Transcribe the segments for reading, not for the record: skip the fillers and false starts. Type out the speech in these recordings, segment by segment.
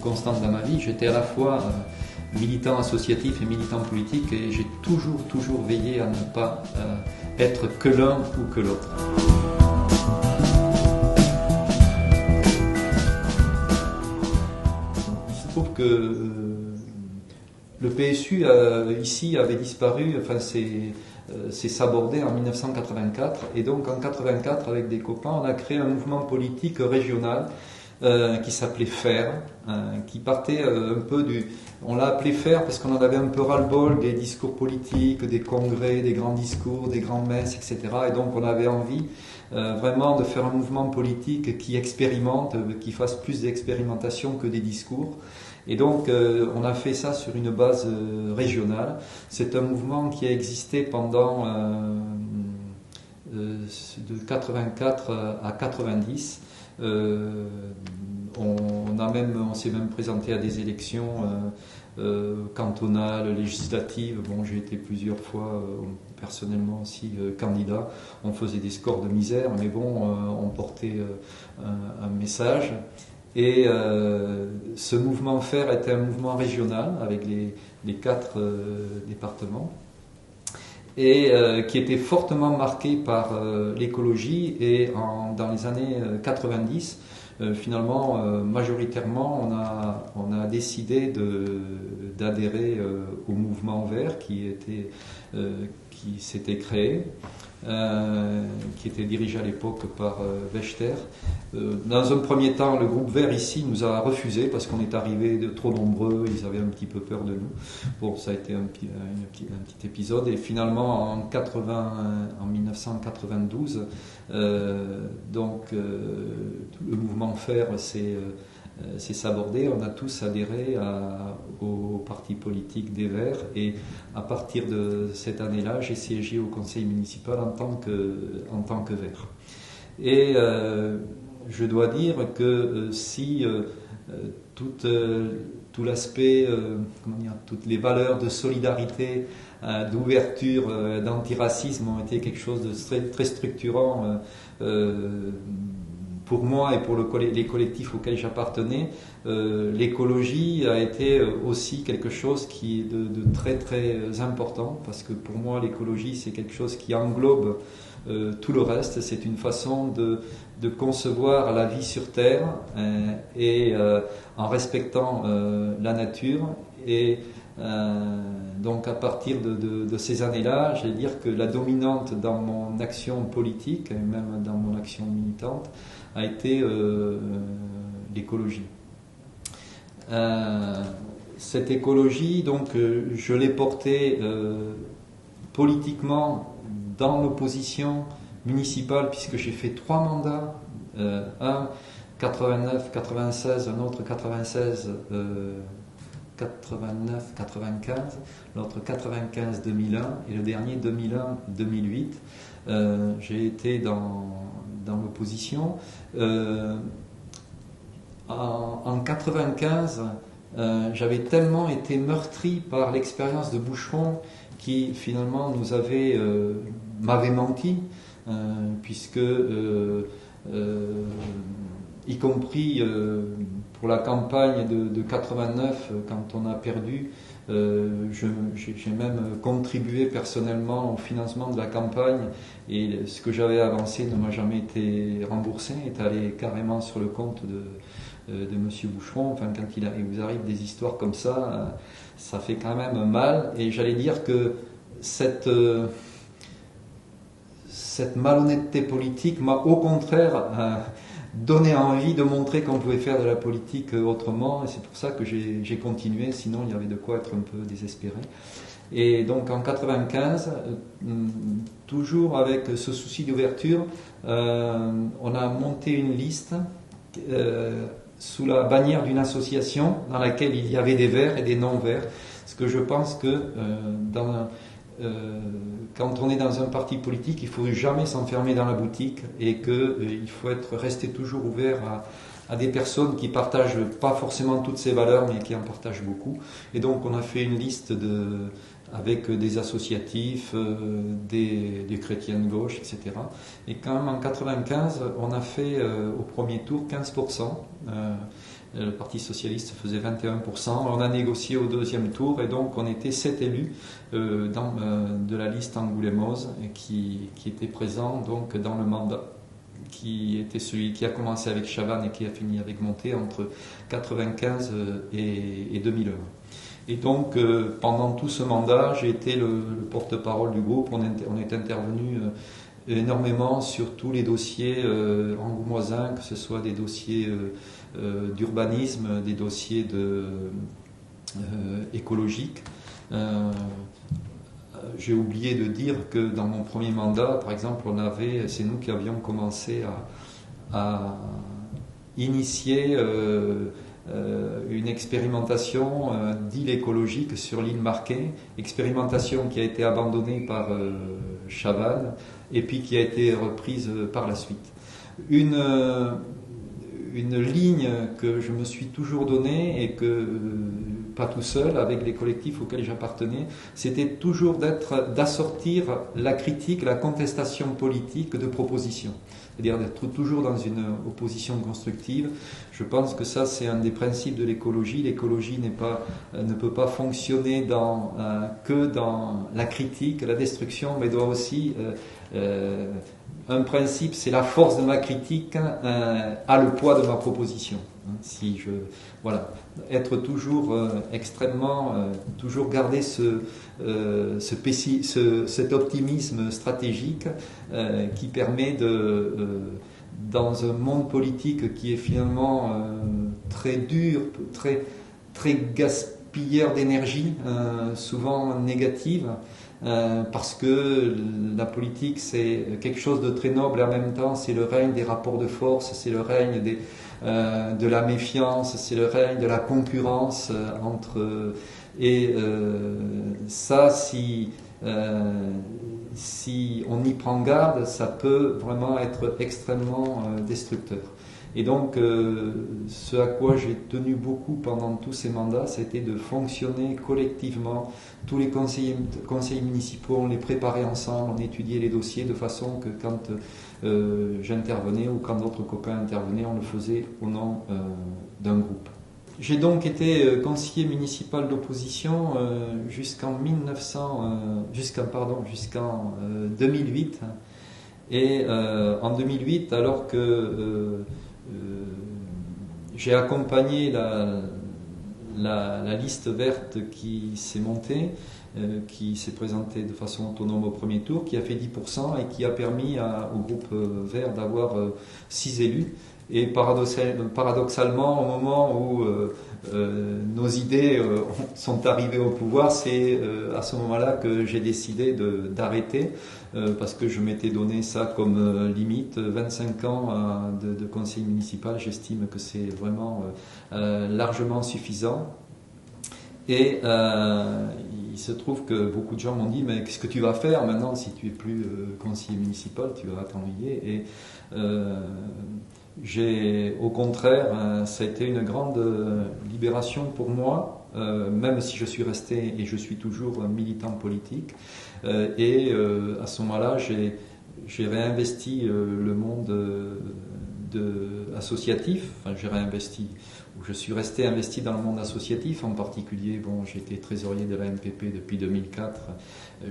constante dans ma vie. J'étais à la fois militant associatif et militant politique, et j'ai toujours veillé à ne pas être que l'un ou que l'autre. Il se trouve que le PSU ici avait disparu, enfin c'est sabordé en 1984, et donc en 1984 avec des copains on a créé un mouvement politique régional qui s'appelait FAIR, qui partait un peu on l'a appelé FAIR parce qu'on en avait un peu ras-le-bol des discours politiques, des congrès, des grands discours, des grandes messes, etc. Et donc on avait envie vraiment de faire un mouvement politique qui expérimente, qui fasse plus d'expérimentation que des discours. Et donc on a fait ça sur une base régionale. C'est un mouvement qui a existé pendant de 84 à 90. On s'est même présenté à des élections cantonales, législatives. Bon, j'ai été plusieurs fois personnellement aussi candidat. On faisait des scores de misère, mais bon, on portait un message. Et ce mouvement FAIR était un mouvement régional avec les 4 départements, et qui était fortement marqué par l'écologie. Et dans les années 90, finalement, majoritairement, on a décidé d'adhérer au mouvement vert qui s'était créé, qui était dirigé à l'époque par Wechter. Dans un premier temps, le groupe vert ici nous a refusé parce qu'on est arrivé trop nombreux, ils avaient un petit peu peur de nous. Bon, ça a été un petit épisode, et finalement en 1992, donc le mouvement FAIR s'est sabordé. On a tous adhéré au parti politique des Verts, et à partir de cette année-là, j'ai siégé au conseil municipal en tant que Vert. Et je dois dire que si tout l'aspect, toutes les valeurs de solidarité, d'ouverture, d'antiracisme ont été quelque chose de très, très structurant pour moi et pour les collectifs auxquels j'appartenais, l'écologie a été aussi quelque chose qui est de très très important, parce que pour moi l'écologie c'est quelque chose qui englobe tout le reste. C'est une façon de concevoir la vie sur Terre et en respectant la nature. Et donc à partir de ces années-là, je vais dire que la dominante dans mon action politique et même dans mon action militante a été l'écologie. Cette écologie, donc, je l'ai portée politiquement dans l'opposition municipale, puisque j'ai fait 3 mandats, un 89-96, un autre 96 89-95, l'autre 95-2001 et le dernier 2001-2008. J'ai été dans l'opposition. En 95, j'avais tellement été meurtri par l'expérience de Boucheron qui finalement m'avait menti, puisque y compris pour la campagne de 89, quand on a perdu, j'ai même contribué personnellement au financement de la campagne, et ce que j'avais avancé ne m'a jamais été remboursé, est allé carrément sur le compte de Monsieur Boucheron. Enfin, quand il vous arrive des histoires comme ça, ça fait quand même mal. Et j'allais dire que cette malhonnêteté politique m'a au contraire donné envie de montrer qu'on pouvait faire de la politique autrement, et c'est pour ça que j'ai continué, sinon il y avait de quoi être un peu désespéré. Et donc en 95, toujours avec ce souci d'ouverture, on a monté une liste sous la bannière d'une association dans laquelle il y avait des verts et des non-verts, parce que je pense que quand on est dans un parti politique, il ne faut jamais s'enfermer dans la boutique, et qu'il faut rester toujours ouvert à des personnes qui ne partagent pas forcément toutes ces valeurs, mais qui en partagent beaucoup. Et donc on a fait une liste avec des associatifs, des chrétiens de gauche, etc. Et quand même en 95, on a fait au premier tour 15%. Le Parti Socialiste faisait 21%. On a négocié au deuxième tour et donc on était 7 élus de la liste angoulémoise qui étaient présents donc, dans le mandat qui était celui qui a commencé avec Chavannes et qui a fini avec Montet entre 95 et 2001. Et donc, pendant tout ce mandat, j'ai été le porte-parole du groupe. On est intervenu énormément sur tous les dossiers angoumoisins, que ce soit des dossiers d'urbanisme, des dossiers écologiques. J'ai oublié de dire que dans mon premier mandat, par exemple, c'est nous qui avions commencé à initier une expérimentation d'île écologique sur l'île Marquet, expérimentation qui a été abandonnée par Chavannes et puis qui a été reprise par la suite. Une ligne que je me suis toujours donnée et que, pas tout seul, avec les collectifs auxquels j'appartenais, c'était toujours d'assortir la critique, la contestation politique de propositions. C'est-à-dire d'être toujours dans une opposition constructive. Je pense que ça, c'est un des principes de l'écologie. L'écologie ne peut pas fonctionner que dans la critique, la destruction, mais doit aussi... un principe, c'est la force de ma critique a le poids de ma proposition. Voilà, être toujours extrêmement, toujours garder cet optimisme stratégique qui permet dans un monde politique qui est finalement très dur, très gaspilleur d'énergie, souvent négative. Parce que la politique c'est quelque chose de très noble et en même temps c'est le règne des rapports de force, c'est le règne de la méfiance, c'est le règne de la concurrence ça si on y prend garde, ça peut vraiment être extrêmement destructeur. Et donc, ce à quoi j'ai tenu beaucoup pendant tous ces mandats, c'était de fonctionner collectivement. Tous les conseils municipaux, on les préparait ensemble, on étudiait les dossiers de façon que quand j'intervenais ou quand d'autres copains intervenaient, on le faisait au nom d'un groupe. J'ai donc été conseiller municipal d'opposition jusqu'en 2008. Et en 2008, alors que j'ai accompagné la liste verte qui s'est montée, qui s'est présentée de façon autonome au premier tour, qui a fait 10% et qui a permis au groupe vert d'avoir 6 élus. Et paradoxalement, au moment où nos idées sont arrivées au pouvoir, c'est à ce moment-là que j'ai décidé d'arrêter, parce que je m'étais donné ça comme limite, 25 ans de conseil municipal, j'estime que c'est vraiment largement suffisant. Et il se trouve que beaucoup de gens m'ont dit « mais qu'est-ce que tu vas faire maintenant si tu es plus conseiller municipal, tu vas t'ennuyer » et au contraire, ça a été une grande libération pour moi, même si je suis resté et je suis toujours un militant politique. Et à ce moment-là, j'ai réinvesti le monde associatif. Enfin, je suis resté investi dans le monde associatif. En particulier, j'ai été trésorier de la MPP depuis 2004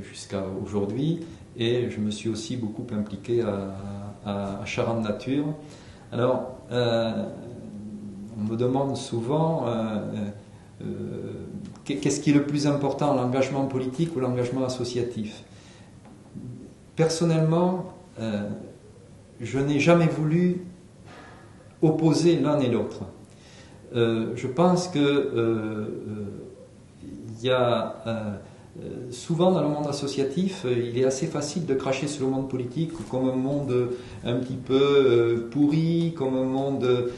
jusqu'à aujourd'hui. Et je me suis aussi beaucoup impliqué à Charente Nature. Alors, on me demande souvent qu'est-ce qui est le plus important, l'engagement politique ou l'engagement associatif. Personnellement, je n'ai jamais voulu opposer l'un et l'autre. Je pense que il y a souvent dans le monde associatif, il est assez facile de cracher sur le monde politique comme un monde un petit peu pourri, comme un monde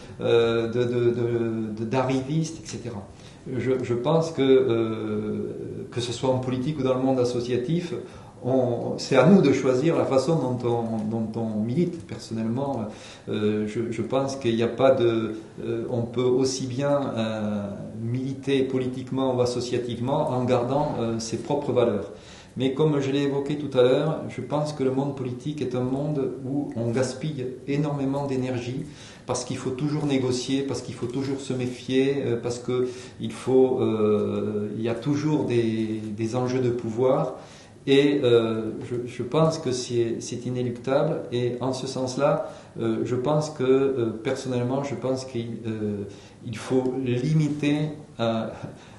d'arrivistes, etc. Je pense que ce soit en politique ou dans le monde associatif, c'est à nous de choisir la façon dont on milite. Personnellement, je pense qu'il n'y a pas de... on peut aussi bien militer politiquement ou associativement en gardant ses propres valeurs. Mais comme je l'ai évoqué tout à l'heure, je pense que le monde politique est un monde où on gaspille énormément d'énergie, parce qu'il faut toujours négocier, parce qu'il faut toujours se méfier, parce qu'il faut, il y a toujours des enjeux de pouvoir. Et je pense que c'est inéluctable. Et en ce sens-là, je pense que, personnellement, je pense qu'il faut limiter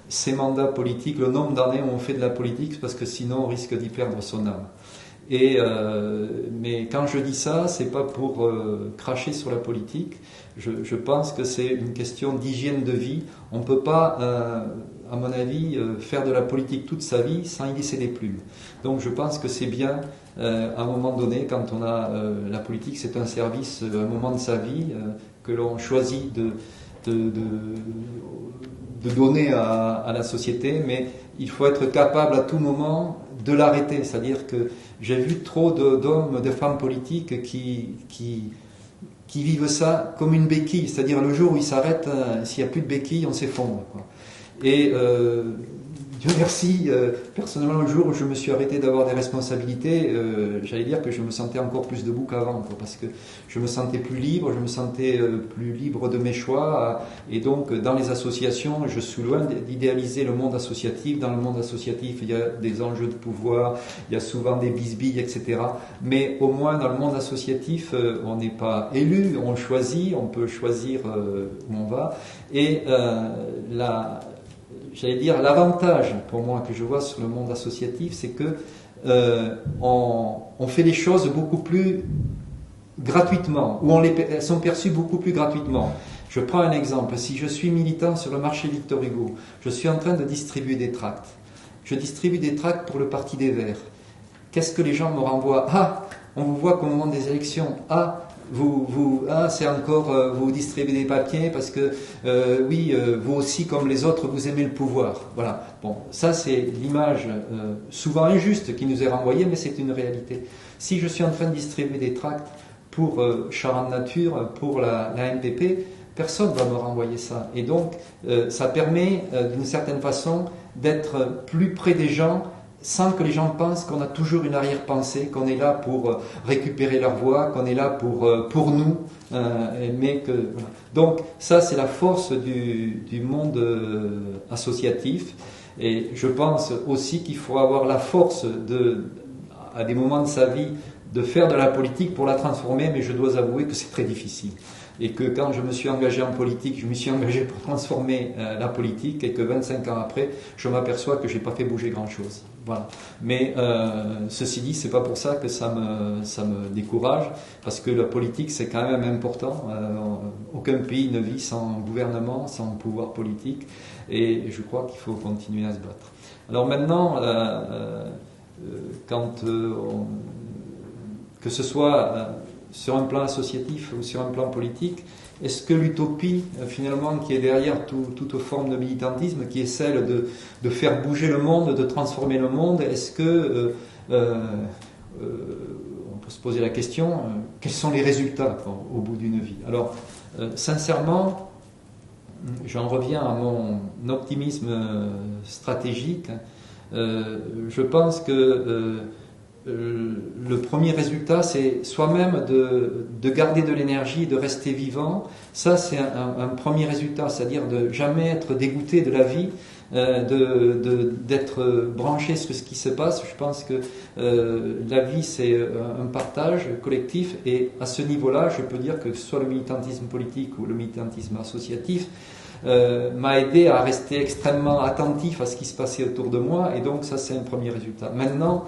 ces mandats politiques, le nombre d'années où on fait de la politique, parce que sinon on risque d'y perdre son âme. Mais quand je dis ça, c'est pas pour cracher sur la politique. Je pense que c'est une question d'hygiène de vie. On ne peut pas, à mon avis, faire de la politique toute sa vie sans y laisser des plumes. Donc je pense que c'est bien, à un moment donné, quand on a la politique, c'est un service, un moment de sa vie que l'on choisit de donner à la société, mais il faut être capable à tout moment de l'arrêter. C'est-à-dire que j'ai vu trop d'hommes, de femmes politiques qui vivent ça comme une béquille. C'est-à-dire le jour où ils s'arrêtent, s'il n'y a plus de béquille, on s'effondre, quoi. Et Dieu merci, personnellement, le jour où je me suis arrêté d'avoir des responsabilités, j'allais dire que je me sentais encore plus debout qu'avant, quoi, parce que je me sentais plus libre, je me sentais plus libre de mes choix. Et donc, dans les associations, je suis loin d'idéaliser le monde associatif. Dans le monde associatif, il y a des enjeux de pouvoir, il y a souvent des bisbilles, etc. Mais au moins, dans le monde associatif, on n'est pas élu, on choisit, on peut choisir où on va. Et j'allais dire, l'avantage pour moi que je vois sur le monde associatif, c'est que on fait les choses beaucoup plus gratuitement, ou elles sont perçues beaucoup plus gratuitement. Je prends un exemple. Si je suis militant sur le marché Victor Hugo, je suis en train de distribuer des tracts. Je distribue des tracts pour le Parti des Verts. Qu'est-ce que les gens me renvoient? Ah, on vous voit qu'au moment des élections. Ah, c'est encore, vous distribuez des papiers parce que, oui, vous aussi, comme les autres, vous aimez le pouvoir. Voilà. Bon, ça, c'est l'image souvent injuste qui nous est renvoyée, mais c'est une réalité. Si je suis en train de distribuer des tracts pour Charente Nature, pour la NPP, personne ne va me renvoyer ça. Et donc, ça permet, d'une certaine façon, d'être plus près des gens, sans que les gens pensent qu'on a toujours une arrière-pensée, qu'on est là pour récupérer leur voix, qu'on est là pour nous. Voilà. Donc ça, c'est la force du monde associatif. Et je pense aussi qu'il faut avoir la force à des moments de sa vie, de faire de la politique pour la transformer, mais je dois avouer que c'est très difficile. Et que quand je me suis engagé en politique, je me suis engagé pour transformer la politique, et que 25 ans après, je m'aperçois que je n'ai pas fait bouger grand-chose. Voilà. Mais ceci dit, c'est pas pour ça que ça me décourage, parce que la politique, c'est quand même important. Aucun pays ne vit sans gouvernement, sans pouvoir politique, et je crois qu'il faut continuer à se battre. Alors maintenant, que ce soit sur un plan associatif ou sur un plan politique, est-ce que l'utopie, finalement, qui est derrière toute forme de militantisme, qui est celle de faire bouger le monde, de transformer le monde, est-ce que, on peut se poser la question, quels sont les résultats au bout d'une vie? Alors, sincèrement, j'en reviens à mon optimisme stratégique. Je pense que le premier résultat, c'est soi-même de garder de l'énergie, de rester vivant. Ça, c'est un premier résultat, c'est-à-dire de jamais être dégoûté de la vie, d'être branché sur ce qui se passe. Je pense que la vie, c'est un partage collectif, et à ce niveau-là, je peux dire que ce soit le militantisme politique ou le militantisme associatif, m'a aidé à rester extrêmement attentif à ce qui se passait autour de moi, et donc ça, c'est un premier résultat. Maintenant,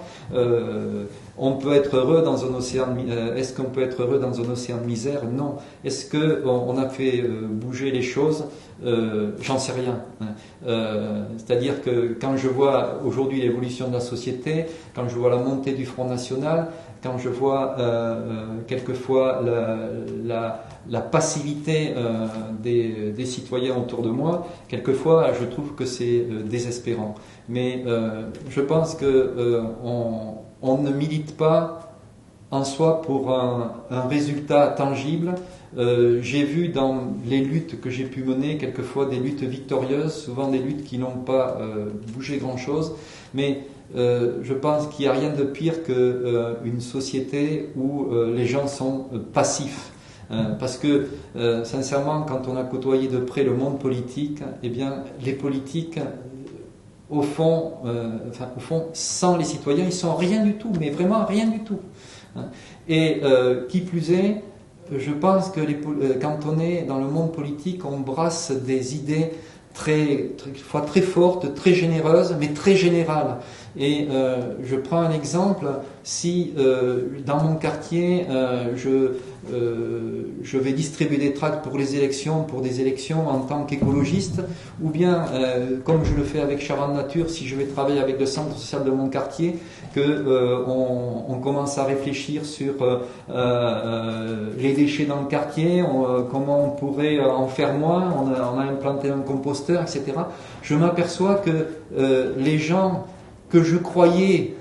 on peut être heureux dans un océan est-ce qu'on peut être heureux dans un océan de misère? Non. Est-ce qu'on a fait bouger les choses? J'en sais rien. C'est-à-dire que quand je vois aujourd'hui l'évolution de la société, quand je vois la montée du Front National, quand je vois quelquefois la passivité des citoyens autour de moi, quelquefois je trouve que c'est désespérant. Mais je pense que on ne milite pas en soi pour un résultat tangible. J'ai vu dans les luttes que j'ai pu mener, quelquefois des luttes victorieuses, souvent des luttes qui n'ont pas bougé grand-chose, mais je pense qu'il n'y a rien de pire qu'une société où les gens sont passifs. Parce que, sincèrement, quand on a côtoyé de près le monde politique, eh bien, les politiques, au fond, sans les citoyens, ils sont rien du tout, mais vraiment rien du tout. Et qui plus est, je pense que quand on est dans le monde politique, on brasse des idées très fortes, très généreuses, mais très générales. Et je prends un exemple, si dans mon quartier, je vais distribuer des tracts pour des élections en tant qu'écologiste, ou bien, comme je le fais avec Charente Nature, si je vais travailler avec le centre social de mon quartier, on commence à réfléchir sur les déchets dans le quartier, comment on pourrait en faire moins, on a implanté un composteur, etc. Je m'aperçois que les gens que je croyais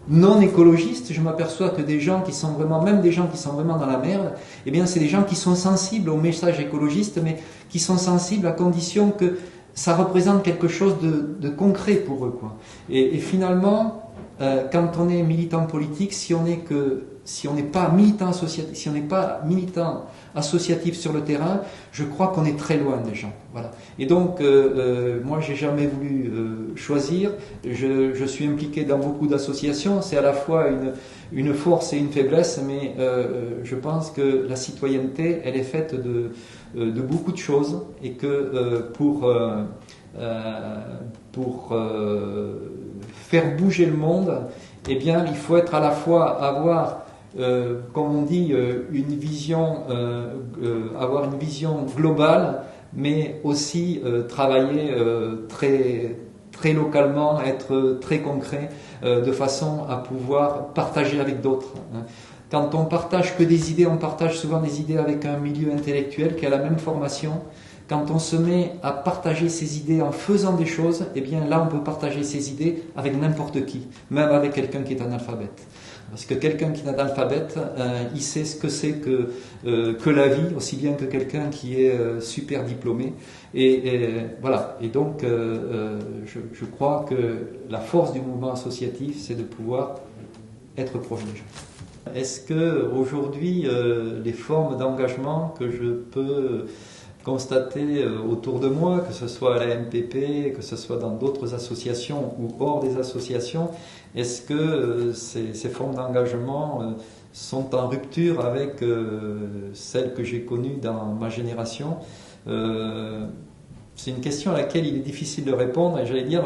non écologistes, je m'aperçois que des gens qui sont vraiment, même des gens qui sont vraiment dans la merde, eh bien c'est des gens qui sont sensibles au message écologiste, mais qui sont sensibles à condition que ça représente quelque chose de concret pour eux, quoi. Et finalement, quand on est militant politique, si on n'est pas militant associatif, si on n'est pas militant associatif sur le terrain, je crois qu'on est très loin des gens. Voilà. Et donc, moi, j'ai jamais voulu choisir. Je suis impliqué dans beaucoup d'associations. C'est à la fois une force et une faiblesse, mais je pense que la citoyenneté, elle est faite de beaucoup de choses, et que pour faire bouger le monde, eh bien, il faut être à la fois avoir, comme on dit, avoir une vision globale, mais aussi travailler très localement, être très concret, de façon à pouvoir partager avec d'autres. Quand on partage que des idées, on partage souvent des idées avec un milieu intellectuel qui a la même formation. Quand on se met à partager ses idées en faisant des choses, eh bien là on peut partager ses idées avec n'importe qui, même avec quelqu'un qui est analphabète. Parce que quelqu'un qui est analphabète, il sait ce que c'est que la vie, aussi bien que quelqu'un qui est super diplômé. Et voilà. Et donc, je crois que la force du mouvement associatif, c'est de pouvoir être proche des gens. Est-ce que aujourd'hui, les formes d'engagement que je peux constater autour de moi, que ce soit à la MPP, que ce soit dans d'autres associations ou hors des associations, est-ce que ces formes d'engagement sont en rupture avec celles que j'ai connues dans ma génération? C'est une question à laquelle il est difficile de répondre, et j'allais dire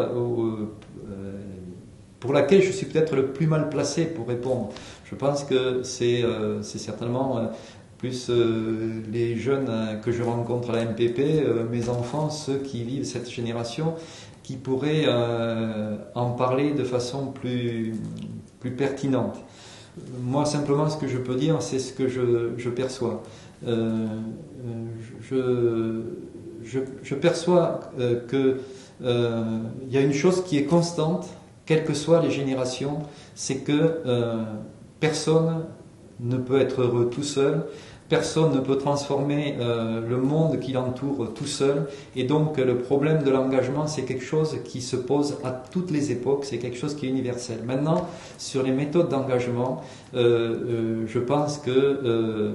pour laquelle je suis peut-être le plus mal placé pour répondre. Je pense que c'est certainement plus les jeunes que je rencontre à la MPP, mes enfants, ceux qui vivent cette génération, qui pourraient en parler de façon plus pertinente. Moi, simplement, ce que je peux dire, c'est ce que je perçois. Je perçois qu'il y a une chose qui est constante, quelles que soient les générations, c'est que personne ne peut être heureux tout seul, personne ne peut transformer le monde qui l'entoure tout seul, et donc le problème de l'engagement, c'est quelque chose qui se pose à toutes les époques, c'est quelque chose qui est universel. Maintenant, sur les méthodes d'engagement, je pense que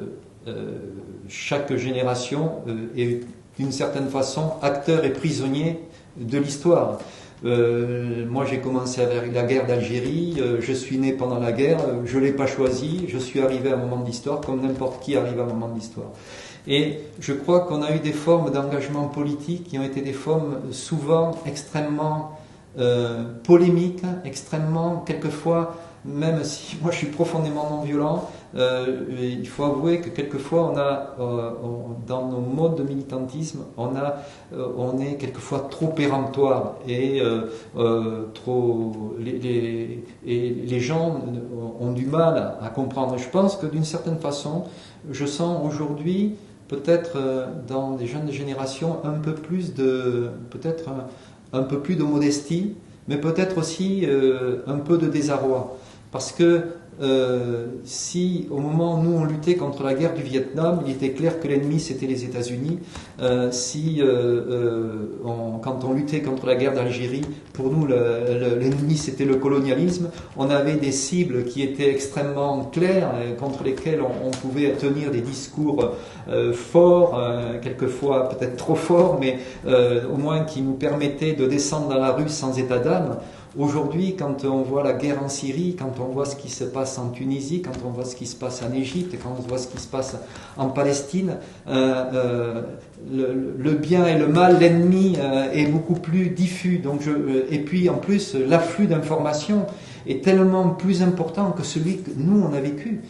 chaque génération est d'une certaine façon acteur et prisonnier de l'histoire. Moi j'ai commencé avec la guerre d'Algérie, je suis né pendant la guerre, je ne l'ai pas choisi, je suis arrivé à un moment de l'histoire comme n'importe qui arrive à un moment de l'histoire. Et je crois qu'on a eu des formes d'engagement politique qui ont été des formes souvent extrêmement polémiques, extrêmement, quelquefois, même si moi je suis profondément non violent, il faut avouer que quelquefois dans nos modes de militantisme, on est quelquefois trop péremptoire et les gens ont du mal à comprendre. Je pense que d'une certaine façon, je sens aujourd'hui peut-être dans des jeunes générations un peu plus peut-être un peu plus de modestie, mais peut-être aussi un peu de désarroi. Parce que si au moment où nous on luttait contre la guerre du Vietnam, il était clair que l'ennemi c'était les États-Unis. Quand on luttait contre la guerre d'Algérie, pour nous l'ennemi c'était le colonialisme. On avait des cibles qui étaient extrêmement claires, contre lesquelles on pouvait tenir des discours forts, quelquefois peut-être trop forts, mais au moins qui nous permettaient de descendre dans la rue sans état d'âme. Aujourd'hui, quand on voit la guerre en Syrie, quand on voit ce qui se passe en Tunisie, quand on voit ce qui se passe en Égypte, quand on voit ce qui se passe en Palestine, le bien et le mal, l'ennemi est beaucoup plus diffus. Et puis en plus, l'afflux d'informations est tellement plus important que celui que nous on a vécu,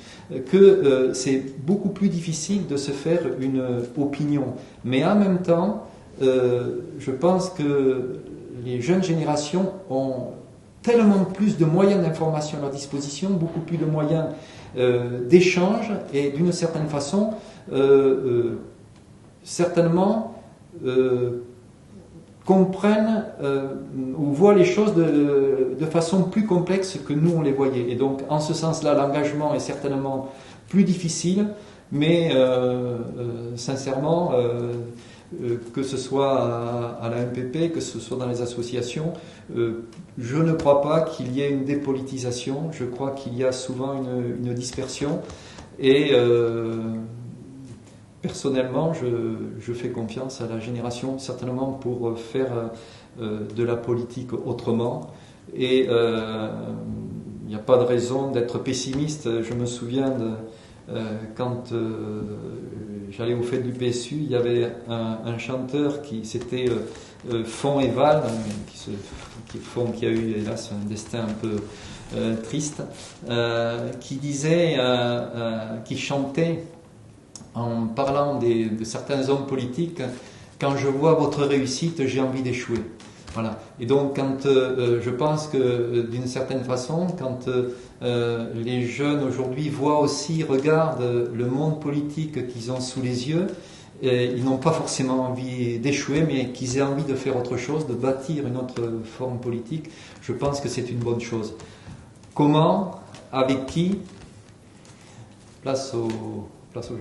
que c'est beaucoup plus difficile de se faire une opinion. Mais en même temps, je pense que les jeunes générations ont tellement plus de moyens d'information à leur disposition, beaucoup plus de moyens d'échange, et d'une certaine façon, certainement, comprennent ou voient les choses de façon plus complexe que nous on les voyait. Et donc, en ce sens-là, l'engagement est certainement plus difficile, mais sincèrement, que ce soit à la MPP, que ce soit dans les associations, je ne crois pas qu'il y ait une dépolitisation, je crois qu'il y a souvent une dispersion, et personnellement je fais confiance à la génération certainement pour faire de la politique autrement, et il n'y a pas de raison d'être pessimiste. Je me souviens quand j'allais au fait du PSU, il y avait un chanteur c'était Fon et Val, qui a eu hélas un destin un peu triste, qui disait, qui chantait en parlant de certains hommes politiques: quand je vois votre réussite, j'ai envie d'échouer. Voilà. Et donc, quand je pense que d'une certaine façon, quand les jeunes aujourd'hui regardent le monde politique qu'ils ont sous les yeux, ils n'ont pas forcément envie d'échouer, mais qu'ils aient envie de faire autre chose, de bâtir une autre forme politique, je pense que c'est une bonne chose. Comment? Avec qui? Place aux jeunes.